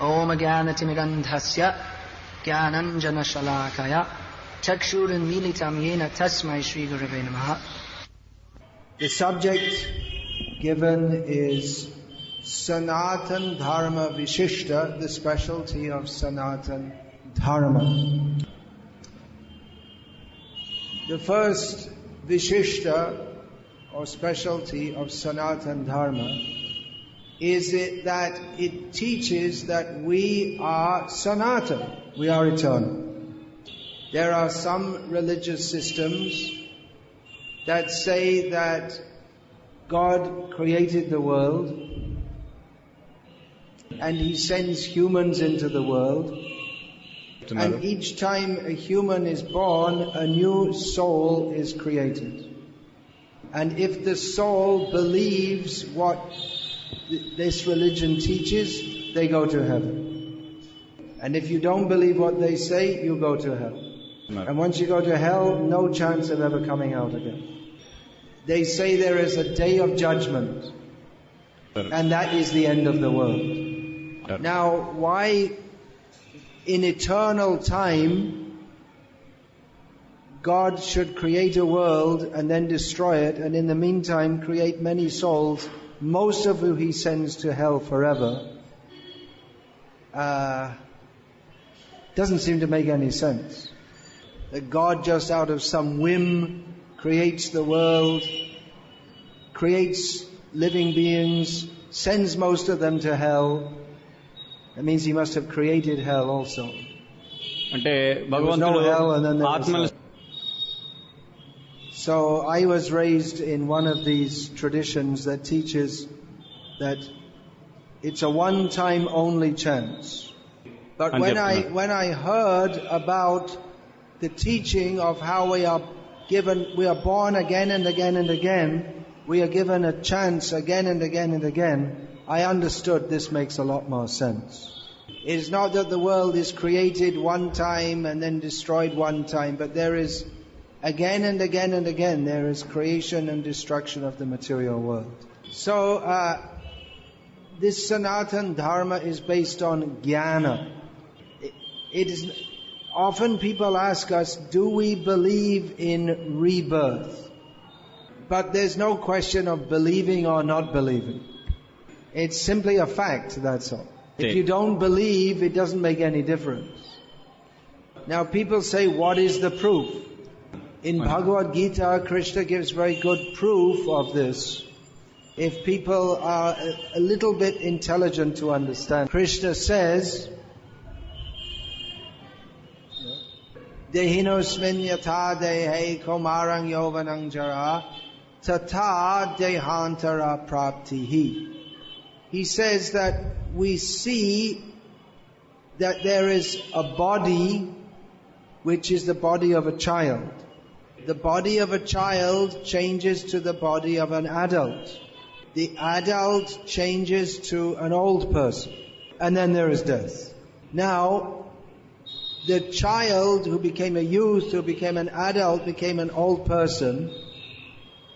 Om Gyanatimirandhasya Gyananjana Shalakaya Chakshuranmilitam Yena Tasmai Shri Gurave Namaha. The subject given is Sanatana Dharma Vishishta, the specialty of Sanatana Dharma. The first Vishishta or specialty of Sanatana Dharma is it that it teaches that we are Sanatana, we are eternal. There are some religious systems that say that God created the world and He sends humans into the world, and each time a human is born, a new soul is created. And if the soul believes what this religion teaches, they go to heaven. And if you don't believe what they say, you go to hell. And once you go to hell, no chance of ever coming out again. They say there is a day of judgment, and that is the end of the world. Now, why in eternal time God should create a world and then destroy it, and in the meantime create many souls, most of whom He sends to hell forever, doesn't seem to make any sense. That God just out of some whim creates the world, creates living beings, sends most of them to hell. That means He must have created hell also. There was no hell and then there was hell. So I was raised in one of these traditions that teaches that it's a one-time only chance. But when I heard about the teaching of how we are born again and again and again, we are given a chance again and again and again, I understood this makes a lot more sense. It is not that the world is created one time and then destroyed one time, but there is again and again and again, there is creation and destruction of the material world. So, this Sanatana Dharma is based on jnana. It is, often people ask us, do we believe in rebirth? But there's no question of believing or not believing. It's simply a fact, that's all. If you don't believe, it doesn't make any difference. Now people say, what is the proof? In Bhagavad Gita, Krishna gives very good proof of this. If people are a little bit intelligent to understand. Krishna says, Dehinosmin yatha dehe komarang yovanang jara tata dehantara praptihi. He says that we see that there is a body which is the body of a child. The body of a child changes to the body of an adult. The adult changes to an old person. And then there is death. Now, the child who became a youth, who became an adult, became an old person,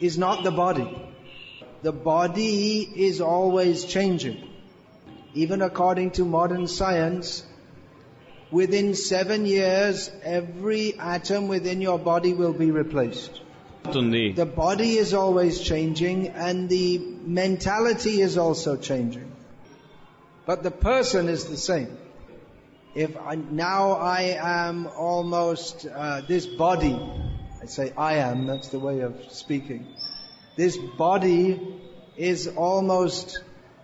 is not the body. The body is always changing. Even according to modern science, within 7 years, every atom within your body will be replaced. The body is always changing and the mentality is also changing. But the person is the same. Now I am almost, this body, I say I am, that's the way of speaking. This body is almost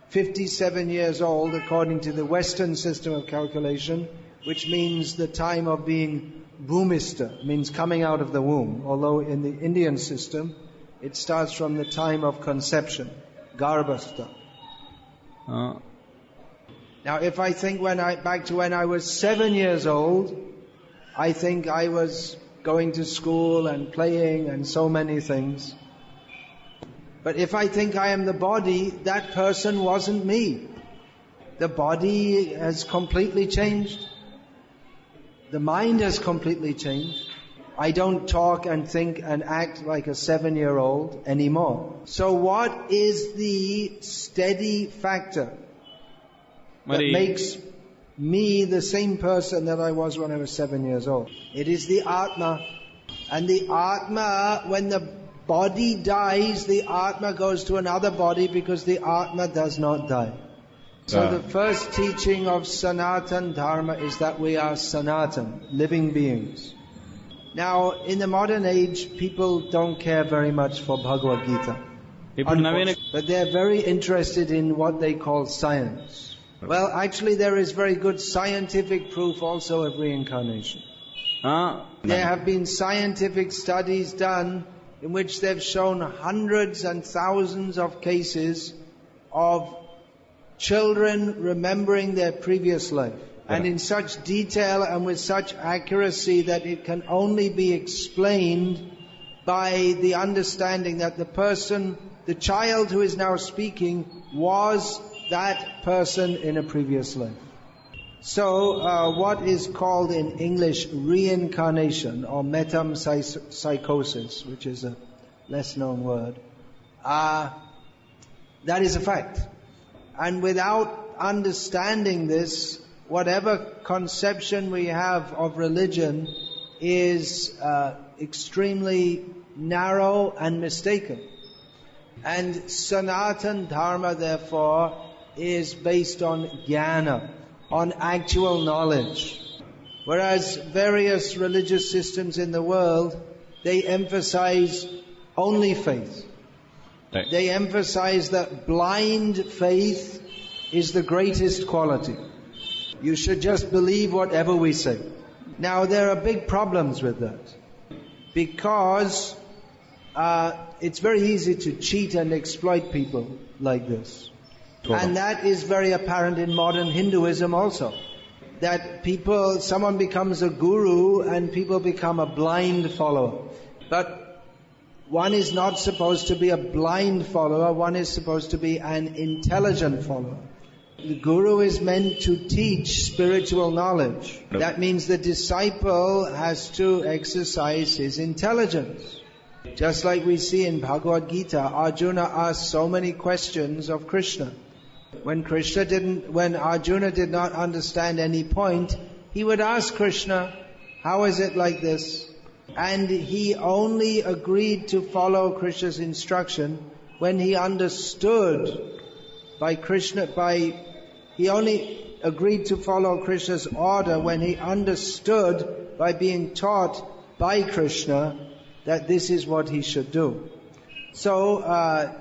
57 years old according to the Western system of calculation, which means the time of being bhumista, means coming out of the womb. Although in the Indian system, it starts from the time of conception, garbhastha. Now if I think back to when I was 7 years old, I think I was going to school and playing and so many things. But if I think I am the body, that person wasn't me. The body has completely changed. The mind has completely changed. I don't talk and think and act like a 7-year-old anymore. So what is the steady factor that makes me the same person that I was when I was 7 years old. It is the Atma. And the Atma, when the body dies, the Atma goes to another body because the Atma does not die. So the first teaching of Sanatana Dharma is that we are Sanatana, living beings. Now, in the modern age, people don't care very much for Bhagavad Gita. But they're very interested in what they call science. Well, actually there is very good scientific proof also of reincarnation. There have been scientific studies done in which they've shown hundreds and thousands of cases of children remembering their previous life. And in such detail and with such accuracy that it can only be explained by the understanding that the child who is now speaking was that person in a previous life. So, what is called in English reincarnation or metempsychosis, which is a less known word, that is a fact. And without understanding this, whatever conception we have of religion is extremely narrow and mistaken. And Sanatana Dharma, therefore, is based on jnana, on actual knowledge. Whereas various religious systems in the world, they emphasize only faith. Right. They emphasize that blind faith is the greatest quality. You should just believe whatever we say. Now, there are big problems with that. Because it's very easy to cheat and exploit people like this. And that is very apparent in modern Hinduism also. That someone becomes a guru and people become a blind follower. But one is not supposed to be a blind follower, one is supposed to be an intelligent follower. The guru is meant to teach spiritual knowledge. That means the disciple has to exercise his intelligence. Just like we see in Bhagavad Gita, Arjuna asked so many questions of Krishna. When Arjuna did not understand any point, he would ask Krishna, how is it like this? And he only agreed to follow Krishna's instruction when he understood he only agreed to follow Krishna's order when he understood by being taught by Krishna that this is what he should do. So,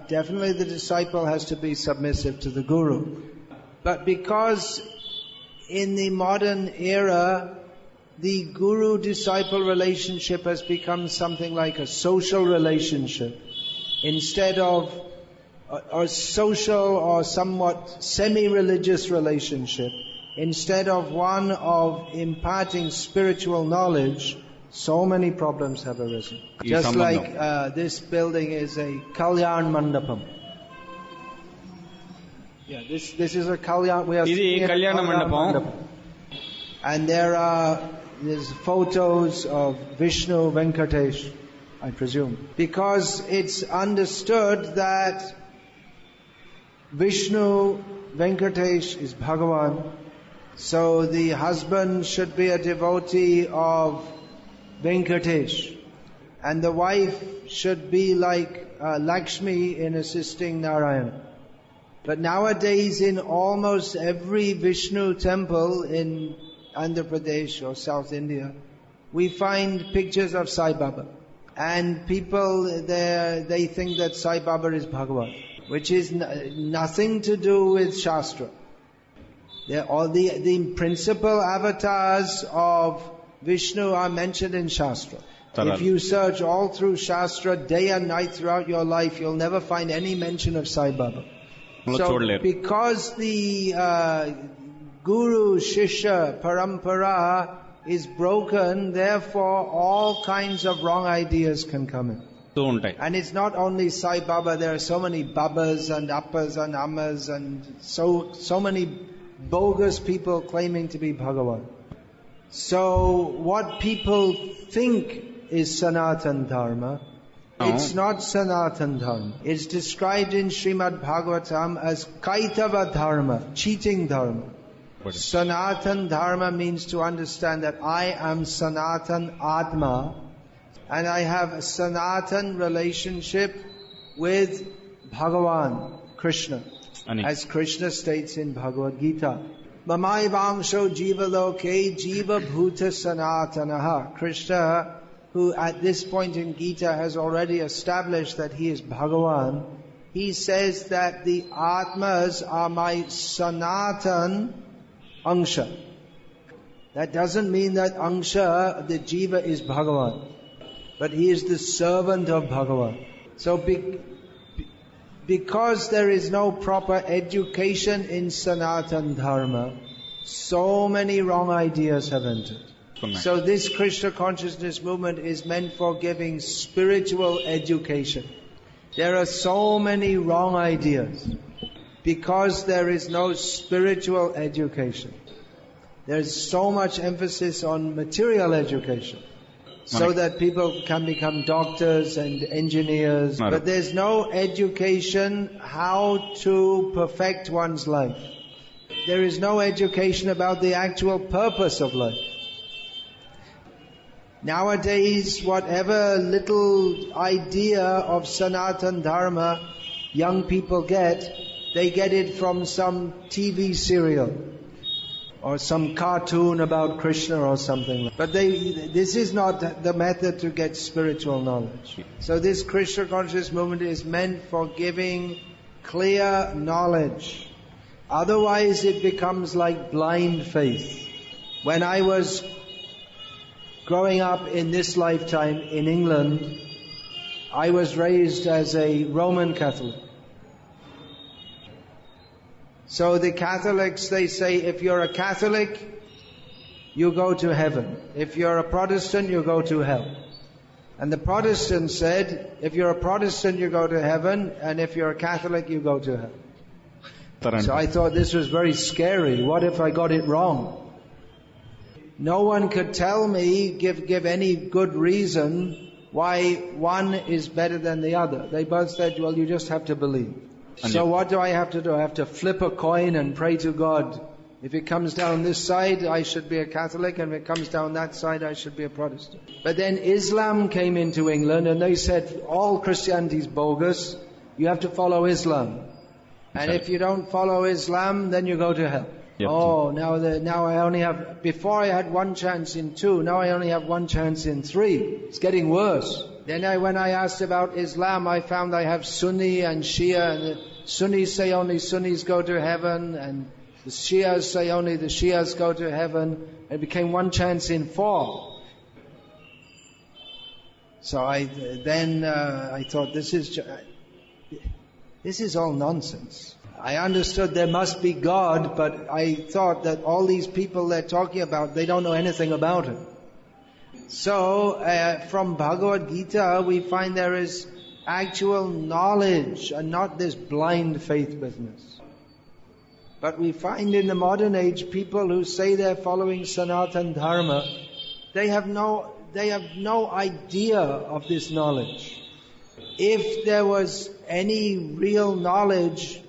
definitely the disciple has to be submissive to the guru. But because in the modern era, the guru-disciple relationship has become something like a social relationship, instead of a social or somewhat semi-religious relationship, instead of one of imparting spiritual knowledge, so many problems have arisen. Just like this building is a Kalyan Mandapam. Yeah, this is a Kalyan. We are seeing Kalyana Mandapam. And there's photos of Vishnu, Venkatesh, I presume. Because it's understood that Vishnu, Venkatesh is Bhagavan. So the husband should be a devotee of Venkatesh. And the wife should be like Lakshmi in assisting Narayana. But nowadays in almost every Vishnu temple in Andhra Pradesh or South India, we find pictures of Sai Baba. And people there, they think that Sai Baba is Bhagavan, which is nothing to do with Shastra. All the principal avatars of Vishnu are mentioned in Shastra. If you search all through Shastra, day and night throughout your life, you'll never find any mention of Sai Baba. So, because the Guru, Shishya, Parampara is broken, therefore all kinds of wrong ideas can come in. And it's not only Sai Baba, there are so many Babas and Appas and Ammas and so many bogus people claiming to be Bhagavan. So what people think is Sanatana Dharma, it's not Sanatana Dharma. It's described in Srimad Bhagavatam as Kaitava Dharma, cheating Dharma. Sanatan dharma means to understand that I am Sanatan Atma, and I have a Sanatan relationship with Bhagavan, Krishna. As Krishna states in Bhagavad Gita, Mamai Vangsho Jiva Loke Jiva Bhuta Sanatanaha. Krishna, who at this point in Gita has already established that he is Bhagavan, he says that the Atmas are my Sanatan Angsha. That doesn't mean that Angsha, the Jiva, is Bhagavan, but he is the servant of Bhagavan. So because there is no proper education in Sanatan Dharma, so many wrong ideas have entered. So this Krishna consciousness movement is meant for giving spiritual education. There are so many wrong ideas because there is no spiritual education. There's so much emphasis on material education so that people can become doctors and engineers, but there's no education how to perfect one's life. There is no education about the actual purpose of life. Nowadays, whatever little idea of Sanatan Dharma young people get, they get it from some TV serial or some cartoon about Krishna or something. But this is not the method to get spiritual knowledge. So this Krishna conscious movement is meant for giving clear knowledge. Otherwise it becomes like blind faith. When I was growing up in this lifetime in England, I was raised as a Roman Catholic. So the Catholics, they say, if you're a Catholic, you go to heaven. If you're a Protestant, you go to hell. And the Protestants said, if you're a Protestant, you go to heaven, and if you're a Catholic, you go to hell. So I thought this was very scary. What if I got it wrong? No one could tell me, give any good reason why one is better than the other. They both said, well, you just have to believe. So what do I have to do? I have to flip a coin and pray to God. If it comes down this side, I should be a Catholic, and if it comes down that side, I should be a Protestant. But then Islam came into England, and they said, all Christianity is bogus. You have to follow Islam. And if you don't follow Islam, then you go to hell. Now I only have, before I had one chance in 2, now I only have one chance in 3. It's getting worse. Then when I asked about Islam, I found I have Sunni and Shia, and the Sunnis say only Sunnis go to heaven, and the Shias say only the Shias go to heaven. It became one chance in 4. So I thought, this is all nonsense. I understood there must be God, but I thought that all these people they're talking about, they don't know anything about it. So, from Bhagavad Gita, we find there is actual knowledge and not this blind faith business. But we find in the modern age people who say they're following Sanatan Dharma, they have no idea of this knowledge. If there was any real knowledge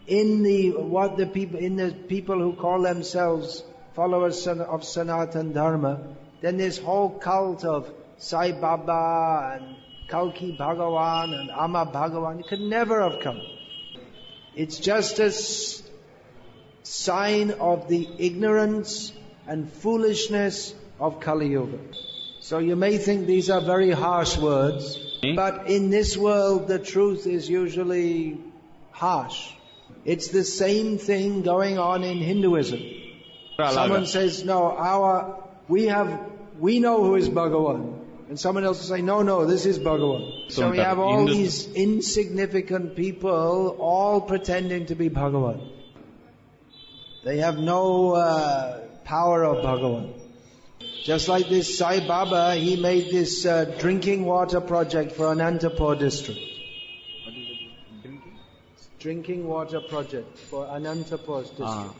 in the people who call themselves followers of Sanatan Dharma, then this whole cult of Sai Baba and Kalki Bhagavan and Amma Bhagavan, it could never have come. It's just a sign of the ignorance and foolishness of Kali Yuga. So you may think these are very harsh words, but in this world the truth is usually harsh. It's the same thing going on in Hinduism. Someone says, no, we know who is Bhagavan. And someone else will say, no, this is Bhagavan. So we have all these insignificant people all pretending to be Bhagavan. They have no power of Bhagavan. Just like this Sai Baba, he made this drinking water project for Anantapur district. Drinking water project for Anantapur district.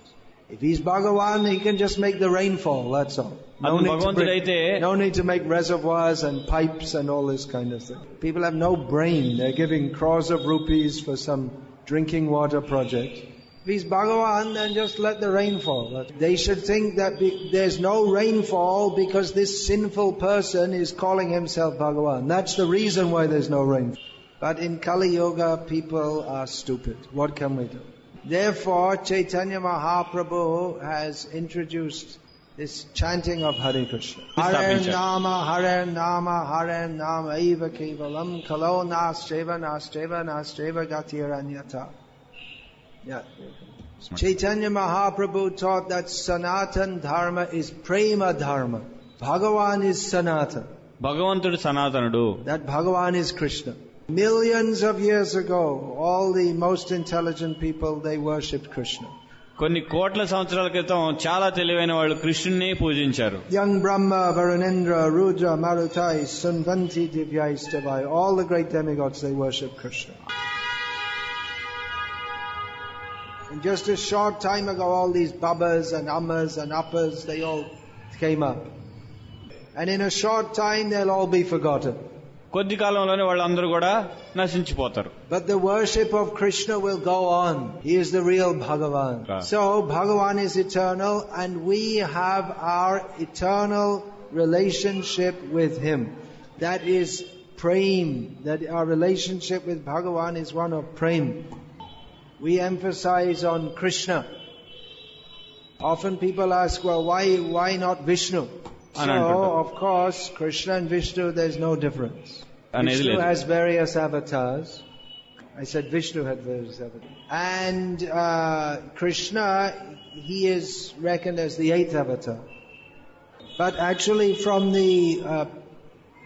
If he's Bhagavan, he can just make the rainfall, that's all. No need to make reservoirs and pipes and all this kind of thing. People have no brain. They're giving crores of rupees for some drinking water project. If he's Bhagavan, then just let the rain fall. But they should think that there's no rainfall because this sinful person is calling himself Bhagavan. That's the reason why there's no rainfall. But in Kali Yuga, people are stupid. What can we do? Therefore, Chaitanya Mahaprabhu has introduced this chanting of Hare Krishna. Hare Nama, Eva Kevalam, Kalo Nastreva Gatiranyata. Yeah. Chaitanya Mahaprabhu taught that Sanatana dharma is prema dharma. Bhagavan is Sanatana. భగవంతుడు సనాతనుడు. That Bhagavan is Krishna. Millions of years ago, all the most intelligent people, they worshipped Krishna. కొన్ని కోట్ల సంవత్సరాల క్రితం చాలా తెలివైన వాళ్ళు కృష్ణుని పూజించారు. Young Brahma, Varunendra, Rudra, Marutai, Sunvanti, Divyai, Stavai, all the great demigods, they worship Krishna. And just a short time ago, all these Babas and Ammas and Appas, they all came up. And in a short time, they'll all be forgotten. కొద్ది కాలంలోనే వాళ్ళందరూ కూడా నశించిపోతారు. But the worship of Krishna will go on. He is the real Bhagavan. So Bhagavan is eternal, and we have our eternal relationship with Him. That is prem. That our relationship with Bhagavan is one of prem. We emphasize on Krishna. Often people ask, well, why not Vishnu? So, of course, Krishna and Vishnu, there's no difference. Vishnu has various avatars. I said Vishnu had various avatars. And Krishna, he is reckoned as the 8th avatar. But actually, from the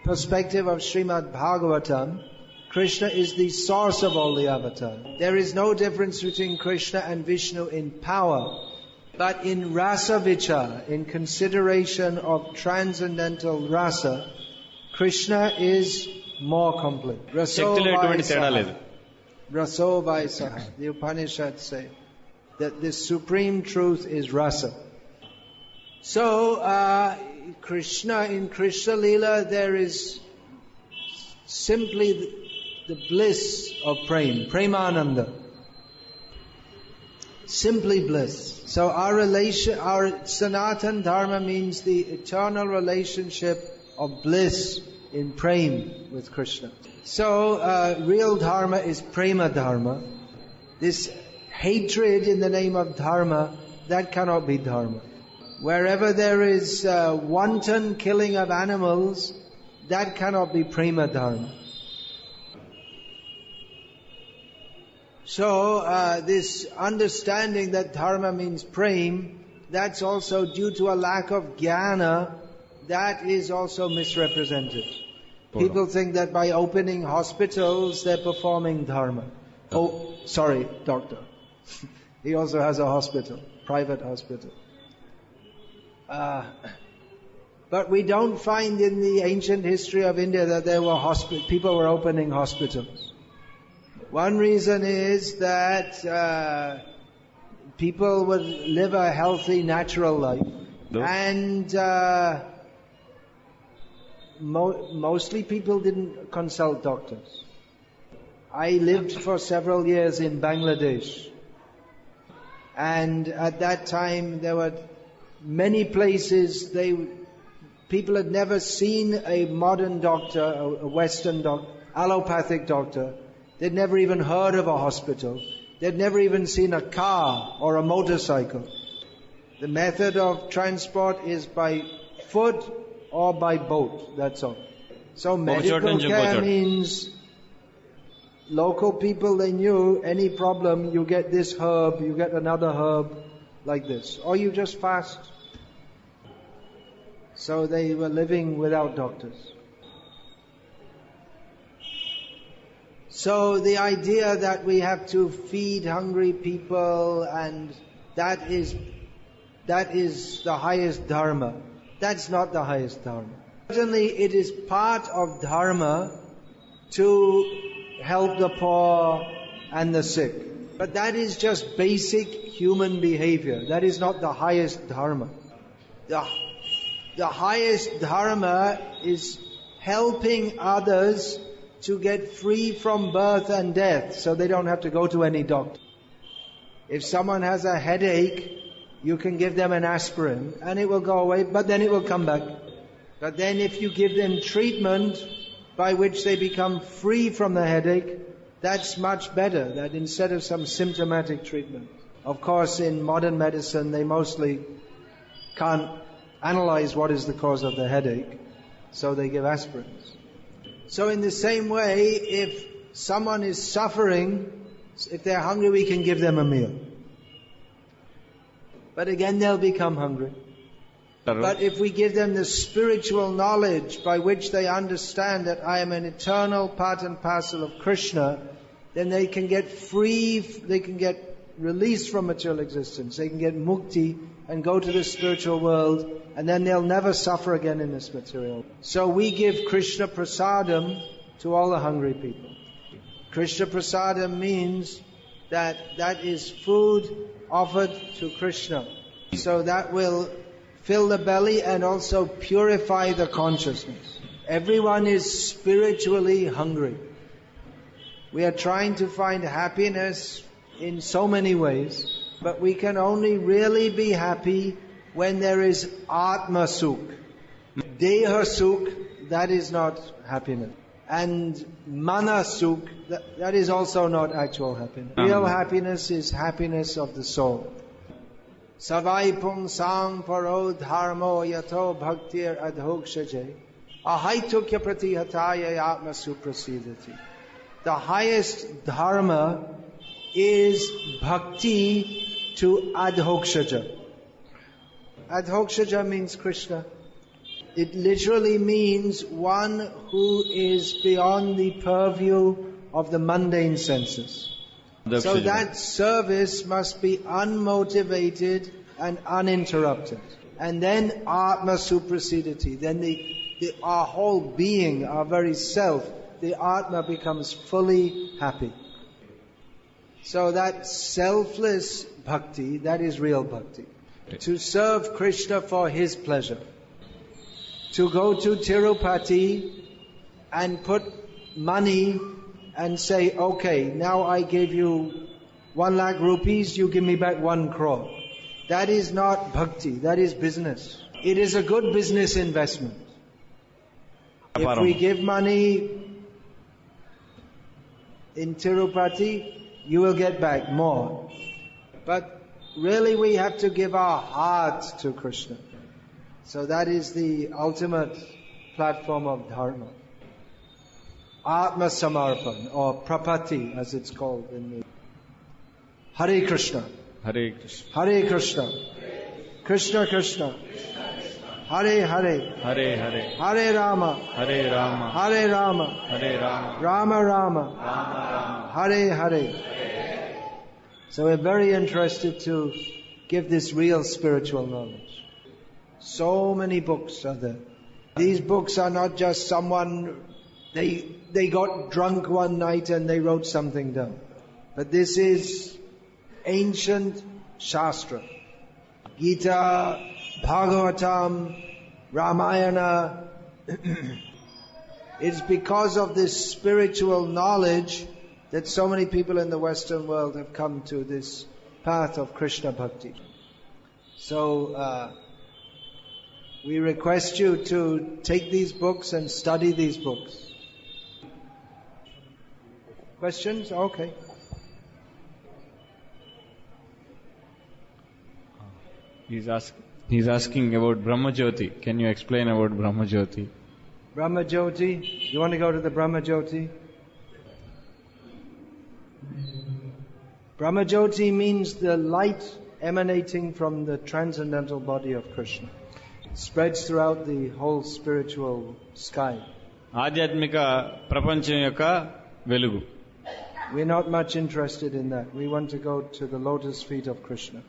perspective of Srimad Bhagavatam, Krishna is the source of all the avatars. There is no difference between Krishna and Vishnu in power. But in rasa vichar, in consideration of transcendental rasa, Krishna is more complete. Raso Vaisaha. The Upanishads say that the supreme truth is rasa. So, Krishna, in Krishna Lila, there is simply the bliss of prem, premananda. Simply bliss. So our Sanatana dharma means the eternal relationship of bliss in prem with Krishna. So real dharma is prema dharma. This hatred in the name of dharma, that cannot be dharma. Wherever there is wanton killing of animals, that cannot be prema dharma. So, this understanding that dharma means prem, that's also due to a lack of jnana, that is also misrepresented. People think that by opening hospitals, they're performing dharma. Oh, sorry, doctor. He also has a hospital, private hospital. But we don't find in the ancient history of India that there were people were opening hospitals. One reason is that people would live a healthy, natural life. And mostly people didn't consult doctors. I lived for several years in Bangladesh. And at that time there were many places, people had never seen a modern doctor, a Western doctor, allopathic doctor. They'd never even heard of a hospital. They'd never even seen a car or a motorcycle. The method of transport is by foot or by boat, that's all. So medical care means local people, they knew any problem, you get this herb, you get another herb, like this. Or you just fast. So they were living without doctors. So the idea that we have to feed hungry people and that is the highest dharma. That's not the highest dharma. Certainly it is part of dharma to help the poor and the sick. But that is just basic human behavior. That is not the highest dharma. The highest dharma is helping others to get free from birth and death, so they don't have to go to any doctor. If someone has a headache, you can give them an aspirin and it will go away, but then it will come back. But then if you give them treatment by which they become free from the headache, that's much better, that instead of some symptomatic treatment. Of course, in modern medicine, they mostly can't analyze what is the cause of the headache, so they give aspirins. So in the same way, if someone is suffering, if they're hungry, we can give them a meal. But again, they'll become hungry. But if we give them the spiritual knowledge by which they understand that I am an eternal part and parcel of Krishna, then they can get free, they can get released from material existence. They can get mukti and go to the spiritual world, and then they'll never suffer again in this material. So we give Krishna prasadam to all the hungry people. Krishna prasadam means that is food offered to Krishna. So that will fill the belly and also purify the consciousness. Everyone is spiritually hungry. We are trying to find happiness in so many ways, but we can only really be happy when there is Atma Sukh. Deha Sukh, that is not happiness. And Mana Sukh, that is also not actual happiness. Real happiness is happiness of the soul. Savai pung sang paro dharmo yato bhaktir adhokshaje ahaitukya pratihataya atma suprasidati. The highest dharma is bhakti to adhokshaja. Adhokshaja means Krishna. It literally means one who is beyond the purview of the mundane senses. So that service must be unmotivated and uninterrupted. And then Atma Suprasidati. Then our whole being, our very self, the Atma becomes fully happy. So that selfless bhakti, that is real bhakti. To serve Krishna for His pleasure. To go to Tirupati and put money and say, okay, now I gave you 1 lakh rupees, you give me back 1 crore. That is not bhakti, that is business. It is a good business investment. If we give money in Tirupati, you will get back more. But really we have to give our heart to Krishna. So that is the ultimate platform of dharma. Atma Samarpan, or Prapati as it's called in the Hare Krishna. Hare Krishna. Hare Krishna. Krishna Krishna. Hare Hare. Hare Hare. Hare Rama. Hare Rama. Hare Rama. Hare Rama. Rama Rama. Rama Hare Hare. So we're very interested to give this real spiritual knowledge. So many books are there. These books are not just someone, they got drunk one night and they wrote something down. But this is ancient Shastra. Gita, Bhagavatam, Ramayana. It's because of this spiritual knowledge that so many people in the Western world have come to this path of Krishna Bhakti. So, we request you to take these books and study these books. Questions? Okay. He's asking about Brahma Jyoti. Can you explain about Brahma Jyoti? Brahma Jyoti. You want to go to the Brahma Jyoti? Brahma Jyoti means the light emanating from the transcendental body of Krishna. It spreads throughout the whole spiritual sky. ఆధ్యాత్మిక ప్రపంచం యొక్క వెలుగు. We're not much interested in that. We want to go to the lotus feet of Krishna.